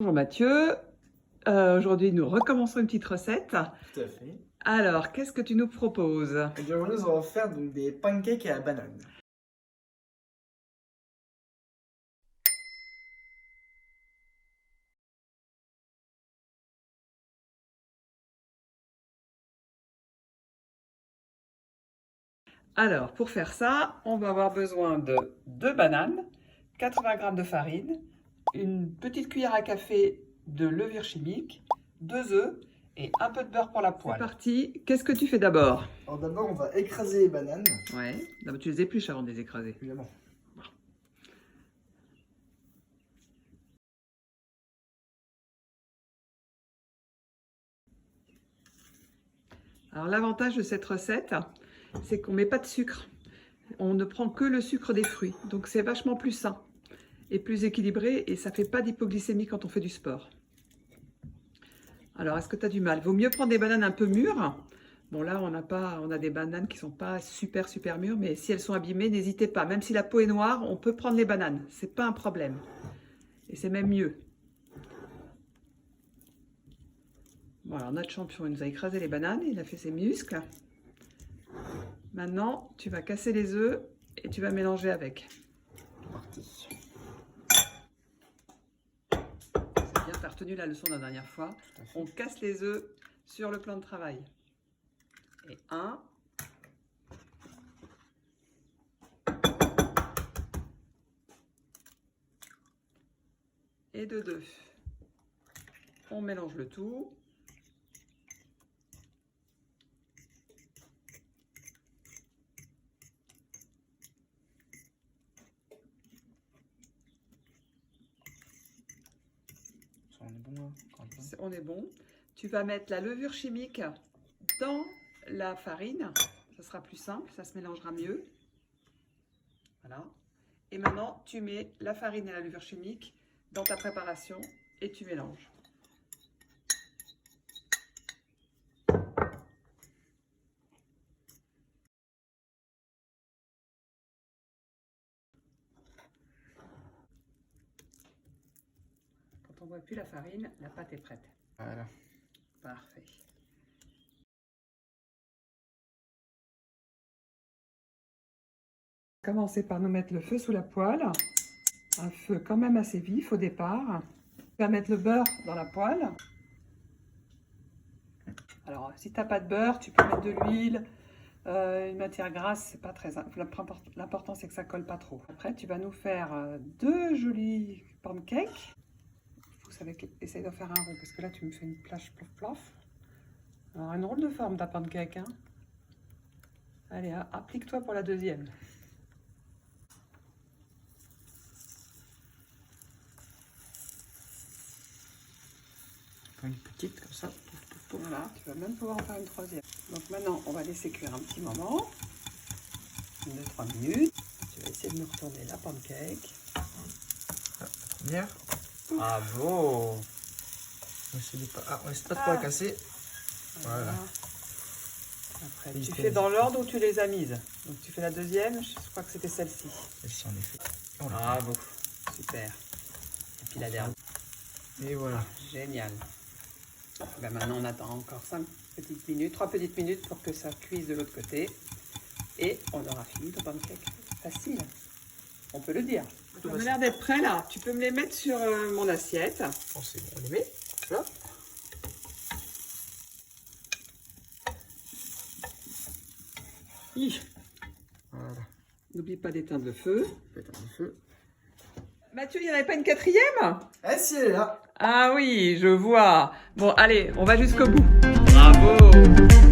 Bonjour Mathieu, aujourd'hui nous recommençons une petite recette. Tout à fait. Alors, qu'est-ce que tu nous proposes? Et bien aujourd'hui, on va faire donc des pancakes à la banane. Alors, pour faire ça, on va avoir besoin de 2 bananes, 80 g de farine, une petite cuillère à café de levure chimique, 2 œufs et un peu de beurre pour la poêle. C'est parti, qu'est-ce que tu fais d'abord? Alors d'abord, on va écraser les bananes. Ouais, d'abord tu les épluches avant de les écraser. Évidemment. Alors l'avantage de cette recette, c'est qu'on ne met pas de sucre. On ne prend que le sucre des fruits. Donc c'est vachement plus sain et plus équilibré et ça ne fait pas d'hypoglycémie quand on fait du sport. Alors est-ce que tu as du mal? Vaut mieux prendre des bananes un peu mûres. Bon là on a des bananes qui ne sont pas super mûres, mais si elles sont abîmées, n'hésitez pas. Même si la peau est noire, on peut prendre les bananes. C'est pas un problème. Et c'est même mieux. Bon, alors notre champion, il nous a écrasé les bananes, il a fait ses muscles. Maintenant, tu vas casser les œufs et tu vas mélanger avec. Parti. C'est bien, tu as retenu la leçon de la dernière fois. On casse les œufs sur le plan de travail. Et 1. Et de 2. On mélange le tout. On est bon là. On est bon. Tu vas mettre la levure chimique dans la farine. Ça sera plus simple, ça se mélangera mieux. Voilà. Et maintenant, tu mets la farine et la levure chimique dans ta préparation et tu mélanges. Quand on ne voit plus la farine, la pâte est prête. Voilà. Parfait. Commencer par nous mettre le feu sous la poêle. Un feu quand même assez vif au départ. Tu vas mettre le beurre dans la poêle. Alors, si tu n'as pas de beurre, tu peux mettre de l'huile, une matière grasse, c'est pas très. L'important, c'est que ça colle pas trop. Après, tu vas nous faire 2 jolis pancakes. Vous savez, essaye de faire un rond, parce que là, tu me fais une plage plof. Alors, une drôle de forme ta pancake, hein. Allez, applique-toi pour la deuxième. Une petite comme ça. Voilà, tu vas même pouvoir en faire une troisième. Donc maintenant, on va laisser cuire un petit moment. 2-3 minutes. Tu vas essayer de me retourner la pancake. La première. Bravo. On essaie pas trop la casser. Voilà. Après, tu fais dans l'ordre où tu les as mises. Donc tu fais la deuxième, je crois que c'était celle-ci. Celle-ci en effet. Bravo, super. Et puis la dernière. Et voilà. Génial. Ben maintenant, on attend encore 3 petites minutes pour que ça cuise de l'autre côté. Et on aura fini ton pancake. Facile. On peut le dire. Ça a l'air d'être prêt là. Tu peux me les mettre sur mon assiette. Bon, c'est bon, on les met. Là. Voilà. N'oublie pas d'éteindre le feu. Éteindre le feu. Mathieu, il n'y en avait pas une quatrième? Eh si, elle est là. Ah oui, je vois. Bon, allez, on va jusqu'au bout. Bravo!